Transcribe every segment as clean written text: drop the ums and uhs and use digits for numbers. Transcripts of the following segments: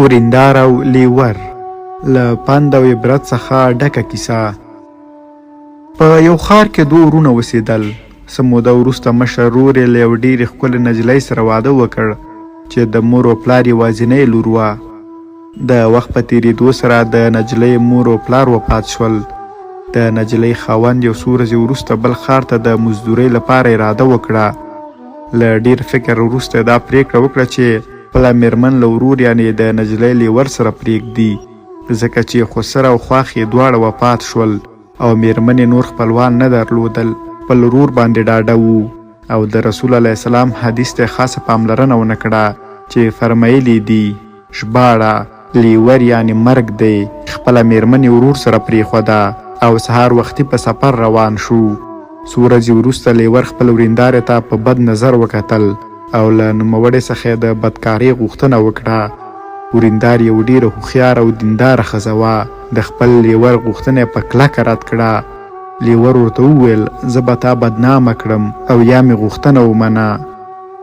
ورېندار او لیور له پند او عبرت څخه ډکه کیسه. په یو ښار کې دوه ورونه اوسېدل. څه موده وروسته مشر ورور یې له یو ډېرې ښکلې نجلۍ سره واده وکړ چې د مور او پلار یوازینۍ لور وه. د وخت په تېرېدو سره د نجلۍ مور او پلار وفات شول. د نجلۍ خاوند یو څو ورځې وروسته بل ښار ته د مزدورۍ لپاره اراده وکړه. له ډېر فکر وروسته دا پرېکړه وکړه چې خپله مېرمن له ورور یعنې د نجلۍ لیور سره پرېږدي، ځکه چې خسر او خواښ یې دواړه وفات شول او مېرمن یې نور خپلوان نه درلودل. خپل ورور باندې ډاډه وو او د رسول علیه السلام حدیث ته خاصه پاملرنه ونه کړه چې فرمایلي دي ژباړه لیور یعنې مرګ دی. خپله مېرمن یې ورور سره پرېښوده او سهار وختي په سفر روان شو. څو ورځې وروسته لیور خپل ورېندارې ته په بد نظر وکتل او له نوموړې څخه یې د بدکارۍ غوښتنه وکړه. ورېندار یو ډېره هوښیاره او دینداره ښځه وه. د خپل لیور غوښتنه یې په کلکه رد کړه. لیور ورته وویل زه به تا بدنامه کړم او یا مې غوښتنه ومنه.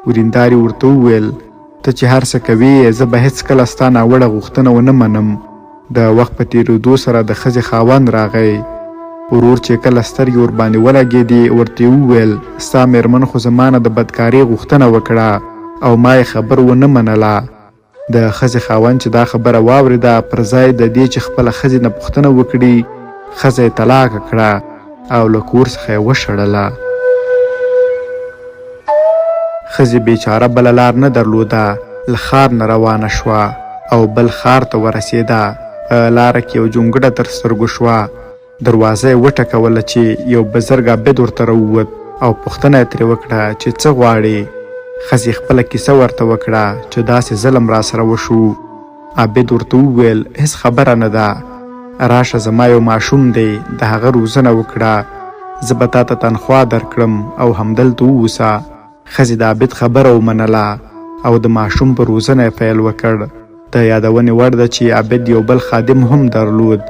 ورېندار یې ورته وویل ته چې هر څه کوې زه به هېڅکله ستا ناوړه غوښتنه ونه منم. د وخت په تېرېدو سره د ښځې خاوند راغی. ورور چې کله سترګې ورباندې ولګېدې ورته وویل ستا مېرمن خو زما نه د بدکارۍ غوښتنه وکړه او ما یې خبر ونه منله. د ښځې خاوند چې دا خبره واورېده پر ځای د دې چې خپله ښځې نه پوښتنه وکړي ښځه یې طلاقه کړه او له کور څخه یې وشړله. ښځې بیچاره بله لار نه درلوده، له ښار نه روانه شوه او بل ښار ته ورسېده. په لاره کې یو جونګړه تر سترګو شوه. دروازه یې وټکوله چې یو بزرګ عابد ورته راووت او پوښتنه یې ترې وکړه چې څه غواړې. ښځې خپله کیسه ورته وکړه چې داسې ظلم راسره وشو. عابد ورته وویل هېڅ خبره نه ده، راشه زما یو ماشوم دی، د هغه روزنه وکړه، زه به تا ته تنخوا درکړم او همدلته ووسه. ښځې د عابد خبره ومنله او د ماشوم په روزنه یې پیل وکړ. د یادونې وړ ده چې عابد یو بل خادم هم درلود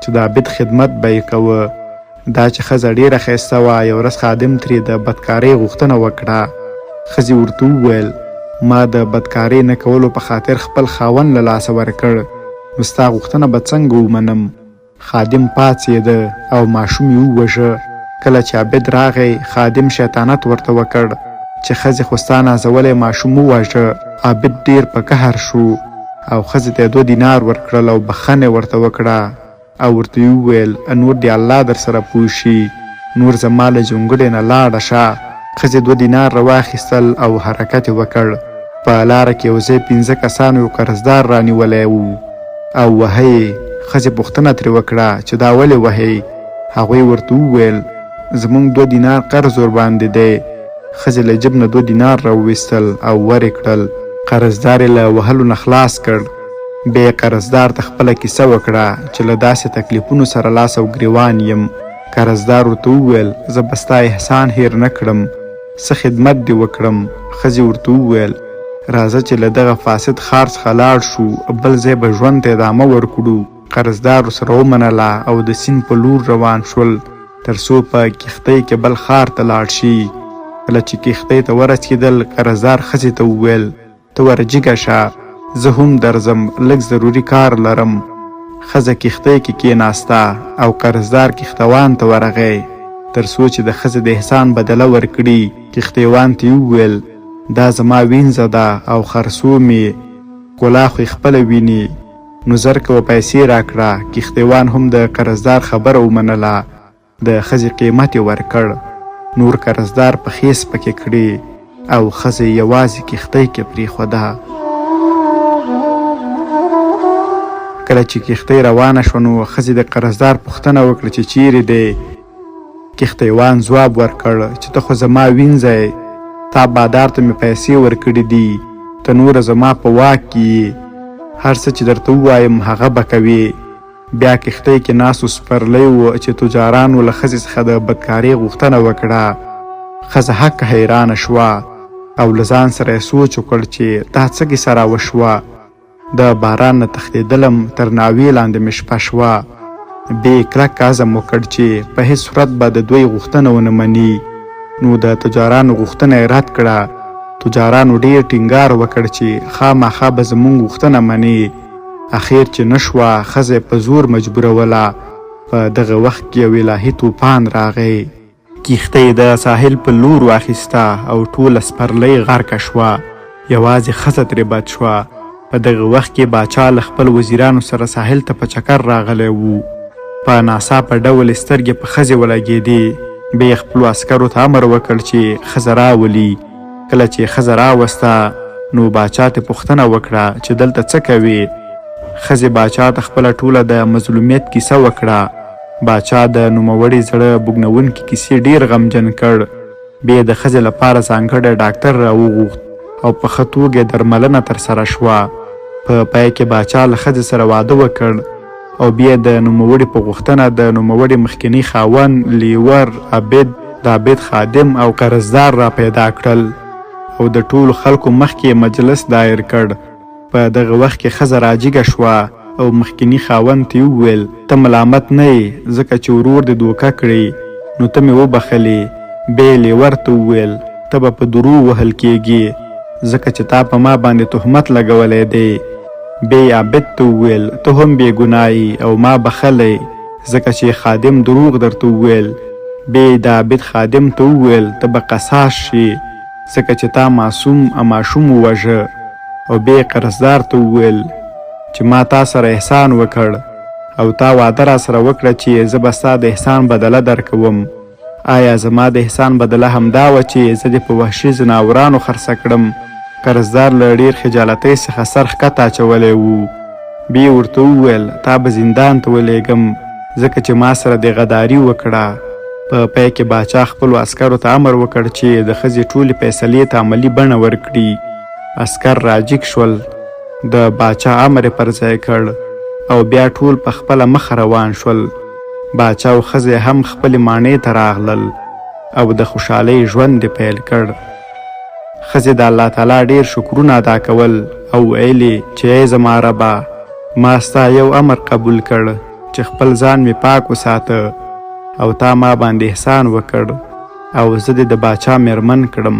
چې د عابد خدمت به یې کوه. دا چې ښځه ډېره ښایسته وه، یو ورځ خادم ترې د بدکارۍ غوښتنه وکړه. ښځې ورته وویل ما د بدکارۍ نه کولو په خاطر خپل خاوند له لاسه ورکړ، نو ستا غوښتنه به څنګه ومنم. خادم پاڅېده او ماشوم یې ووژه. کله چې عابد راغی خادم شیطانت ورته وکړ چې ښځې خو ستا نازولی ماشوم وواژه. عابد ډېر په قهر شو او ښځې ته یې 2 دینار ورکړل او بخښنه ورته وکړه او ورته یې وویل نور دې الله در سره پوه شي، نور زما له جونګړې نه لاړه شه. ښځې 2 دینار راواخیستل او حرکت یې وکړ. په لاره کې یو ځای 15 کسانو یو قرضدار رانیولی و او وهه یې. ښځې پوښتنه ترې وکړه چې دا ولې وهئ؟ هغوی ورته وویل زموږ 2 دینار قرض ورباندې دی. ښځې له جیب نه 2 دینار راوویستل او ورې کړل. قرضدار یې له وهلو نه خلاص کړ. بیا یې قرضدار ته خپله کیسه وکړه چې له داسې تکلیفونو سره لاس او ګریوان یم. قرضدار ورته وویل زه به ستا احسان هیر نه کړم، څه خدمت دې وکړم. ښځې ورته وویل راځه چې له دغه فاسد ښار څخه لاړ شو، بل ځای به ژوند ته ادامه ورکړو. قرضدار ورسره ومنله او د سیند په لور روان شول تر څو په کښتۍ کې بل ښار ته لاړ شي. کله چې کښتۍ ته ورسېدل قرضدار ښځې ته وویل ته ورجګه شه، زه هم درځم، لږ ضروري کار لرم. ښځه کښتۍ کې کېناسته او قرضدار کښتوان ته ورغی تر څو چې د ښځې د احسان بدله ورکړي. کښتیوان ته یې وویل دا زما وینځه ده او خرڅوم یې، ښکلا خو یې خپله ویني، نو زر کوه پیسې راکړه. کښتیوان هم د قرضدار خبره ومنله. د ښځې قیمت یې ورکړ. نور قرضدار پښې سپکې کړې او ښځه یې یوازې کښتۍ کې پرېښوده. کله چې کښتۍ روانه شوه نو ښځې د قرضدار پوښتنه وکړه چې چیرې دی. کښتیوان ځواب ورکړ چې ته خو زما وینځی، تا بادار ته مې پیسې ورکړي دي، ته نوره زما په واک کې یې، هر څه چې درته ووایم هغه به کوې. بیا کښتۍ کې ناست سپرلی و چې تجارانو له ښځې څخه د بدکارۍ غوښتنه وکړه. ښځه حق حیرانه شوه او له ځان سره یې سوچ وکړ چې دا څه کیسه راوشوه. د باران نه تښتېدلم، تر ناوې لاندې مې شپه شوه. بیا یې کلک عزم وکړ چې په هېڅ صورت به د دوی غوښتنه ونه مني. نو د تجارانو غوښتنه یې رد کړه. تجارانو ډېر ټینګار وکړ چې خامخا به زموږ غوښتنه مني. اخیر چې نشوه ښځه په زور مجبوروله. په دغه وخت کې یو الهي طوفان راغی. کښتۍ د ساحل په لور واخیسته او ټوله سپرلۍ غرقه شوه. یوازې ښځه ترې بد شوه. په دغه وخت کې باچا له خپل وزیرانو سره ساحل ته په چکر راغلی و. په ناڅاپه ډول یې سترګې په ښځې ولګېدې. بیا یې خپلو عسکرو ته امر وکړ چې ښځه راولي. کله چې ښځه راوسته نو باچا ترې پوښتنه وکړه چې دلته څه کوې؟ ښځې باچا ته خپله ټوله د مظلومیت کیسه وکړه. باچا د نوموړي زړه بوږنونکي کیسې ډېر غمجن کړ. بیا د ښځې لپاره ځانګړی ډاکټر راوغوښت او په ښه توګه درملنه ترسره شوه. په پای کې باچا له ښځې سره واده وکړ او بیا د نوموړي په غوښتنه د نوموړي مخکیني خاوند لیور عابد، د عابد خادم او قرضدار را پیدا کړل او د ټولو خلکو مخکې مجلس دایر کړ. په دغه وخت کې ښځه راجیګه شوه او مخکیني خاوند ته وویل ته ملامت نه یې ځکه چې ورور دې دوکه کړې نو ته مې وبخلې. بیا لیور ته وویل ته به په دروغ وهل کېږي ځکه چې تا په ما باندې تهمت لګولی دی. بیا عابد ته وویل ته هم بې ګناه او ما بخلی ځکه چې خادم دروغ درته وویل. بیا د عابد خادم ته وویل ته به قصاص شي ځکه چې تا ماشوم ووژه. او بیا قرضدار ته وویل چې ما تا سره احسان وکړ او تا وعده را سره وکړه چې زه به ستا د احسان بدله درکوم. آیا زما د احسان بدله همدا وه چې زه دې په وحشي ځناورانو خرڅه کړم؟ قرضدار له ډېر خجالتۍ څخه سر ښکته اچولی و. بیا ورته وویل تا به زندان ته ولیږم ځکه چې ما سره دې غداري وکړه. په پای کې باچا خپلو عسکرو ته امر وکړ چې د ښځې ټولې فیصلې ته عملي بڼه ورکړي. عسکر راجیګ شول. د باچا امر پر ځای کړ او بیا ټول په خپله مخه روان شول. باچا او ښځې هم خپلې ماڼۍ ته راغلل او د خوشحالۍ ژوند یې پیل کړ. ښځې د الله تعالی ډېر شکرونه ادا کول او ویلې چې ای زما ربه ما ستا یو امر قبول کړ چې خپل ځان مې پاک وساته او تا ما باندې احسان وکړ او زه دې د باچا میرمن کړم.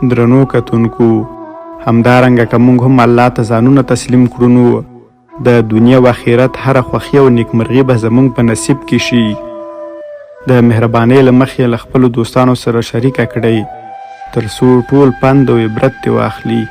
درنو کتونکو، همدارنګه که موږ هم الله ته ځانونه تسلیم کړو نو د دنیا و آخرت هره خوښي او نیکمرغي به زموږ په نصیب کې شي. د مهربانۍ له مخې له خپلو دوستانو سره شریکه کړئ تر څو ټول پند او عبرت ترې واخلي.